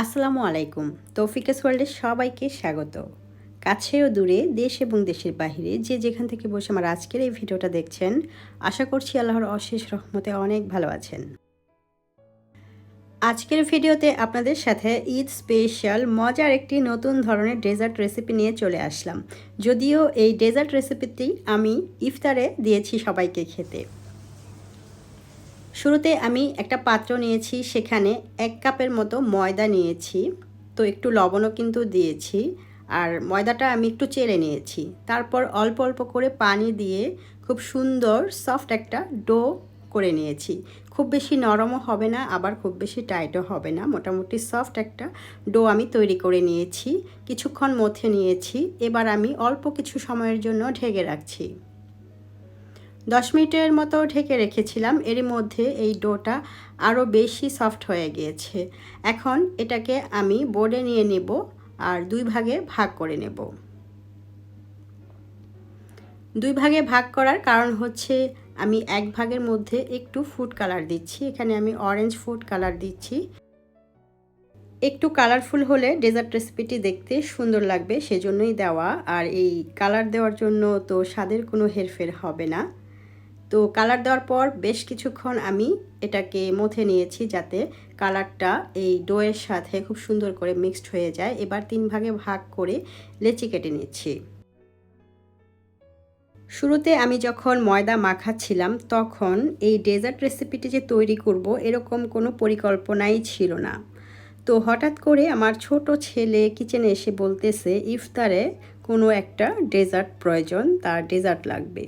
আসসালামু আলাইকুম। তৌফিকাস ওয়ার্ল্ডে সবাইকে স্বাগত। কাছে ও দূরে, দেশ এবং দেশের বাহিরে যে যেখান থেকে বসে আমার আজকের এই ভিডিওটা দেখছেন, আশা করছি আল্লাহর অশেষ রহমতে অনেক ভালো আছেন। আজকের ভিডিওতে আপনাদের সাথে ঈদ স্পেশাল মজার একটি নতুন ধরনের ডেজার্ট রেসিপি নিয়ে চলে আসলাম। যদিও এই ডেজার্ট রেসিপিটি আমি ইফতারে দিয়েছি সবাইকে খেতে। শুরুতে আমি একটা পাত্র নিয়েছি, সেখানে 1 কাপের মতো ময়দা নিয়েছি। তো একটু লবণও কিন্তু দিয়েছি, আর ময়দাটা আমি একটু চেলে নিয়েছি। তারপর অল্প অল্প করে পানি দিয়ে খুব সুন্দর সফট একটা ডো করে নিয়েছি। খুব বেশি নরমও হবে না, আবার খুব বেশি টাইটও হবে না, মোটামুটি সফট একটা ডো আমি তৈরি করে নিয়েছি। কিছুক্ষণ মথে নিয়েছি। এবার আমি অল্প কিছু সময়ের জন্য ঢেকে রাখছি। 10 মিনিটের মতো ঢেকে রেখেছিলাম। এর মধ্যে এই ডোটা আরও বেশি সফট হয়ে গিয়েছে। এখন এটাকে আমি বোর্ডে নিয়ে নেব আর 2 ভাগে ভাগ করে নেব। 2 ভাগে ভাগ করার কারণ হচ্ছে আমি 1 ভাগের মধ্যে একটু ফুড কালার দিচ্ছি। এখানে আমি অরেঞ্জ ফুড কালার দিচ্ছি। একটু কালারফুল হলে ডেজার্ট রেসিপিটি দেখতে সুন্দর লাগবে, সেজন্যই দেওয়া। আর এই কালার দেওয়ার জন্য তো স্বাদের কোনো হেরফের হবে না। তো কালার দেওয়ার পর বেশ কিছুক্ষণ আমি এটাকে মথে নিয়েছি, যাতে কালারটা এই ডোয়ের সাথে খুব সুন্দর করে মিক্সড হয়ে যায়। এবার 3 ভাগে ভাগ করে লেচি কেটে নিচ্ছি। শুরুতে আমি যখন ময়দা মাখাচ্ছিলাম, তখন এই ডেজার্ট রেসিপিটি যে তৈরি করব এরকম কোনো পরিকল্পনাই ছিল না। তো হঠাৎ করে আমার ছোট ছেলে কিচেনে এসে বলতেছে ইফতারে কোনো একটা ডেজার্ট প্রয়োজন, তার ডেজার্ট লাগবে।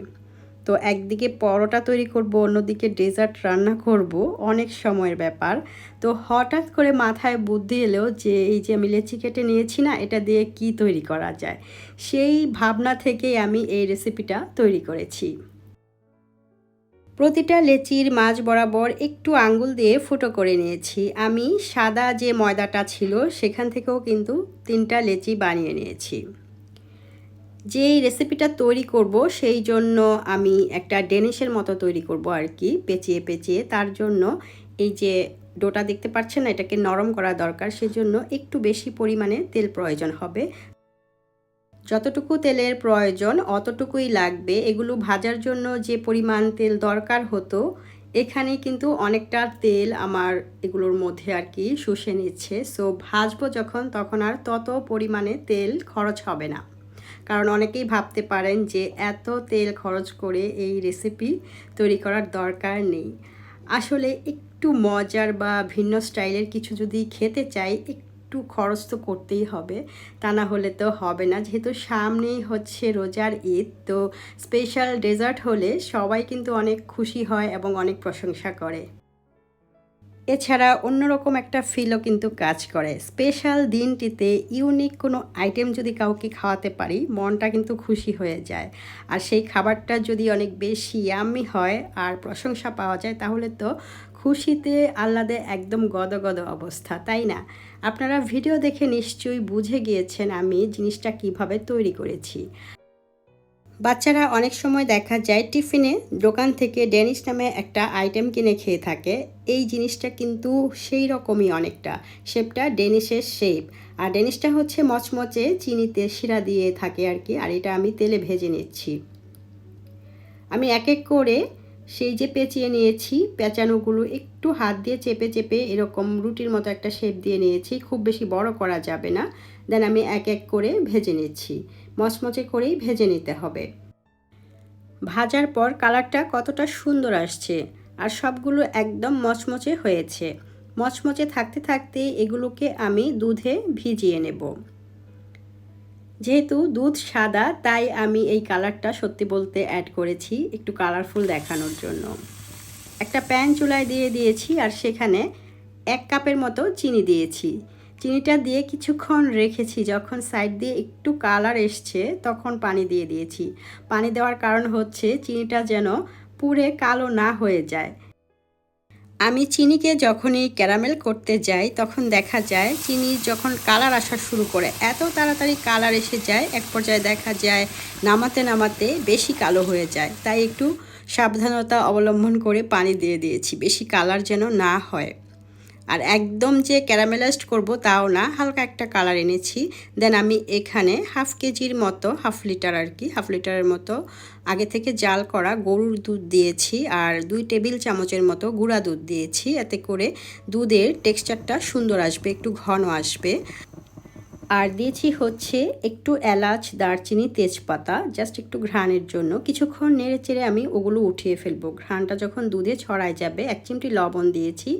তো একদিকে পরোটা তৈরি করব, অন্যদিকে ডেজার্ট রান্না করব, অনেক সময়ের ব্যাপার। তো হঠাৎ করে মাথায় বুদ্ধি এলো যে এই যে আমি লেচি কেটে নিয়েছি না, এটা দিয়ে কি তৈরি করা যায়। সেই ভাবনা থেকেই আমি এই রেসিপিটা তৈরি করেছি। প্রতিটা লেচির মাঝ বরাবর একটু আঙ্গুল দিয়ে ফুটো করে নিয়েছি। আমি সাদা যে ময়দাটা ছিল সেখান থেকেও কিন্তু 3টা লেচি বানিয়ে নিয়েছি। যেই রেসিপিটা তৈরি করব সেই জন্য আমি একটা ডেনিশের মতো তৈরি করব আর কি, পেঁচিয়ে পেঁচিয়ে। তার জন্য এই যে ডোটা দেখতে পাচ্ছেন না, এটাকে নরম করা দরকার, সেজন্য একটু বেশি পরিমাণে তেল প্রয়োজন হবে। যতটুকু তেলের প্রয়োজন অতটুকুই লাগবে। এগুলো ভাজার জন্য যে পরিমাণ তেল দরকার হতো, এখানে কিন্তু অনেকটা তেল আমার এগুলোর মধ্যে আর কি শুষে নিচ্ছে। সো ভাজবো যখন, তখন আর তত পরিমাণে তেল খরচ হবে না। কারণ অনেকেই ভাবতে পারেন যে এত তেল খরচ করে এই রেসিপি তৈরি করার দরকার নেই। আসলে একটু মজার বা ভিন্ন স্টাইলের কিছু যদি খেতে চাই, একটু খরচ তো করতেই হবে, তা না হলে তো হবে না। যেহেতু সামনেই হচ্ছে রোজার ঈদ, তো স্পেশাল ডেজার্ট হলে সবাই কিন্তু অনেক খুশি হয় এবং অনেক প্রশংসা করে। এছাড়া অন্যরকম একটা ফিলও কিন্তু কাজ করে। স্পেশাল দিনটিতে ইউনিক কোনো আইটেম যদি কাউকে খাওয়াতে পারি, মনটা কিন্তু খুশি হয়ে যায়। আর সেই খাবারটা যদি অনেক বেশি ইয়াম্মি হয় আর প্রশংসা পাওয়া যায়, তাহলে তো খুশিতে আহ্লাদে একদম গদগদ অবস্থা, তাই না? আপনারা ভিডিও দেখে নিশ্চয়ই বুঝে গিয়েছেন আমি জিনিসটা কিভাবে তৈরি করেছি। বাচ্চারা অনেক সময় দেখা যায় টিফিনে দোকান থেকে ডেনিশ নামে একটা আইটেম কিনে খেয়ে থাকে। এই জিনিসটা কিন্তু সেই রকমই অনেকটা, শেপটা ডেনিশের শেপ। আর ডেনিশটা হচ্ছে মচমচে চিনিতে শিরা দিয়ে থাকে আর কি। আর এটা আমি তেলে ভেজে নিচ্ছি। আমি এক এক করে সেই যে পেঁচিয়ে নিয়েছি, পেঁচানোগুলো একটু হাত দিয়ে চেপে চেপে এরকম রুটির মতো একটা শেপ দিয়ে নিয়েছি। খুব বেশি বড় করা যাবে না। দেন আমি এক এক করে ভেজে নিচ্ছি। মচমচে করেই ভেজে নিতে হবে। ভাজার পর কালারটা কতটা সুন্দর আসছে, আর সবগুলো একদম মচমচে হয়েছে। মচমচে থাকতে থাকতে এগুলোকে আমি দুধে ভিজিয়ে নেব। যেহেতু দুধ সাদা, তাই আমি এই কালারটা সত্যি বলতে অ্যাড করেছি একটু কালারফুল দেখানোর জন্য। একটা প্যান চুলায় দিয়ে দিয়েছি, আর সেখানে 1 কাপের মতো চিনি দিয়েছি। চিনিটা দিয়ে কিছুক্ষণ রেখেছি। যখন সাইড দিয়ে একটু কালার এসছে, তখন পানি দিয়ে দিয়েছি। পানি দেওয়ার কারণ হচ্ছে চিনিটা যেন পুড়ে কালো না হয়ে যায়। আমি চিনিকে যখনই ক্যারামেল করতে যাই, তখন দেখা যায় চিনি যখন কালার আসা শুরু করে, এত তাড়াতাড়ি কালার এসে যায়, এক পর্যায়ে দেখা যায় নামাতে নামাতে বেশি কালো হয়ে যায়। তাই একটু সাবধানতা অবলম্বন করে পানি দিয়ে দিয়েছি, বেশি কালার যেন না হয়। আর একদম যে ক্যারামেলাইজড করব তাও না, হালকা একটা কালার এনেছি। দেন আমি এখানে হাফ কেজির মতো, হাফ লিটার আর কি, হাফ লিটারের মতো আগে থেকে জাল করা গরুর দুধ দিয়েছি আর 2 টেবিল চামচের মতো গুঁড়া দুধ দিয়েছি। এতে করে দুধের টেক্সচারটা সুন্দর আসবে, একটু ঘন আসবে। আর দিয়েছি হচ্ছে একটু এলাচ, দারচিনি, তেজপাতা, জাস্ট একটু ঘ্রাণের জন্য। কিছুক্ষণ নেড়ে চেড়ে আমি ওগুলো উঠিয়ে ফেলবো। ঘ্রাণটা যখন দুধে ছড়ায় যাবে, 1 চিমটি লবণ দিয়েছি,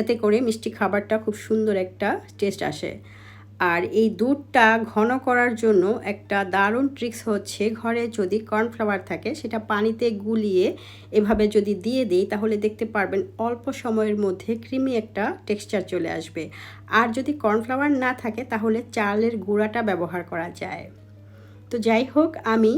এতে করে মিষ্টি খাবারটা খুব সুন্দর একটা টেস্ট আসে। আর এই দুধটা ঘন করার জন্য একটা দারুণ ট্রিক্স হচ্ছে, ঘরে যদি কর্নফ্লাওয়ার থাকে সেটা পানিতে গুলিয়ে এভাবে যদি দিয়ে দিই তাহলে দেখতে পারবেন অল্প সময়ের মধ্যে ক্রিমি একটা টেক্সচার চলে আসবে। আর যদি কর্নফ্লাওয়ার না থাকে তাহলে চালের গুঁড়াটা ব্যবহার করা যায়। তো যাই হোক, আমি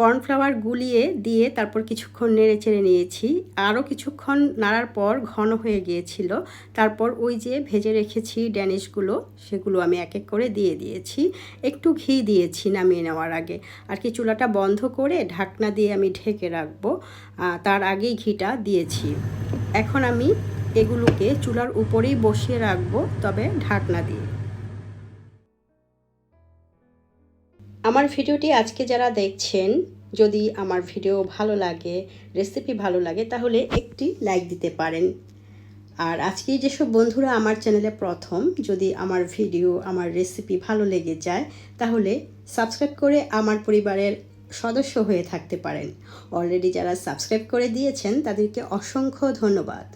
কর্নফ্লাওয়ার গুলিয়ে দিয়ে তারপর কিছুক্ষণ নেড়ে চেড়ে নিয়েছি। আরও কিছুক্ষণ নাড়ার পর ঘন হয়ে গিয়েছিল। তারপর ওই যে ভেজে রেখেছি ড্যানিশগুলো, সেগুলো আমি এক এক করে দিয়ে দিয়েছি। একটু ঘি দিয়েছি নামিয়ে নেওয়ার আগে। আর কি চুলাটা বন্ধ করে ঢাকনা দিয়ে আমি ঢেকে রাখবো, তার আগেই ঘিটা দিয়েছি। এখন আমি এগুলোকে চুলার উপরেই বসিয়ে রাখবো, তবে ঢাকনা দিয়ে। আমার ভিডিওটি আজকে যারা দেখছেন, যদি আমার ভিডিও ভালো লাগে, রেসিপি ভালো লাগে, তাহলে একটি লাইক দিতে পারেন। আর আজকে যেসব বন্ধুরা আমার চ্যানেলে প্রথম, যদি আমার ভিডিও, আমার রেসিপি ভালো লেগে যায় তাহলে সাবস্ক্রাইব করে আমার পরিবারের সদস্য হয়ে থাকতে পারেন। অলরেডি যারা সাবস্ক্রাইব করে দিয়েছেন তাদেরকে অসংখ্য ধন্যবাদ।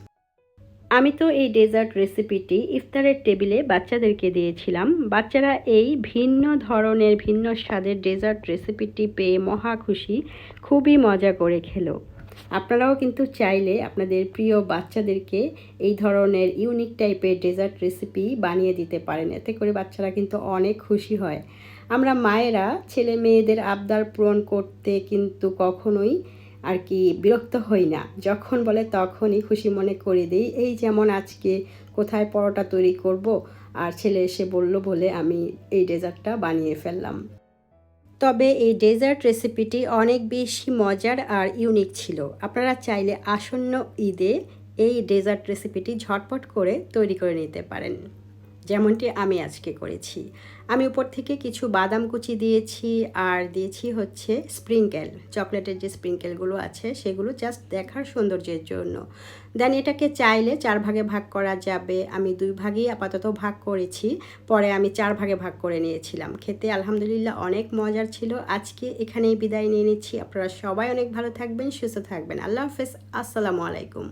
আমি তো এই ডেজার্ট রেসিপিটি ইফতারের টেবিলে বাচ্চাদেরকে দিয়েছিলাম। বাচ্চারা এই ভিন্ন ধরনের, ভিন্ন স্বাদের ডেজার্ট রেসিপিটি পেয়ে মহা খুশি, খুবই মজা করে খেলো। আপনারাও কিন্তু চাইলে আপনাদের প্রিয় বাচ্চাদেরকে এই ধরনের ইউনিক টাইপের ডেজার্ট রেসিপি বানিয়ে দিতে পারেন। এতে করে বাচ্চারা কিন্তু অনেক খুশি হয়। আমরা মায়েরা ছেলে মেয়েদের আবদার পূরণ করতে কিন্তু কখনোই আর কি বিরক্ত হই না, যখন বলে তখনই খুশি মনে করে দিই। এই যেমন আজকে কোথায় পরোটা তৈরি করব, আর ছেলে এসে বলল বলে আমি এই ডেজার্টটা বানিয়ে ফেললাম। তবে এই ডেজার্ট রেসিপিটি অনেক বেশি মজার আর ইউনিক ছিল। আপনারা চাইলে আসন্ন ঈদে এই ডেজার্ট রেসিপিটি ঝটপট করে তৈরি করে নিতে পারেন, যেমনটি আমি আজকে করেছি। আমি উপর থেকে কিছু বাদাম কুচি দিয়েছি আর দিয়েছি হচ্ছে স্প্রিঙ্কেল, চকলেটের যে স্প্রিঙ্কেলগুলো আছে সেগুলো জাস্ট দেখার সৌন্দর্যের জন্য। দেন এটাকে চাইলে 4 ভাগে ভাগ করা যাবে। আমি 2 ভাগেই আপাতত ভাগ করেছি, পরে আমি 4 ভাগে ভাগ করে নিয়েছিলাম। খেতে আলহামদুলিল্লাহ অনেক মজার ছিল। আজকে এখানেই বিদায় নিয়ে নিচ্ছি। আপনারা সবাই অনেক ভালো থাকবেন, সুস্থ থাকবেন। আল্লাহ হাফেজ, আসসালামু আলাইকুম।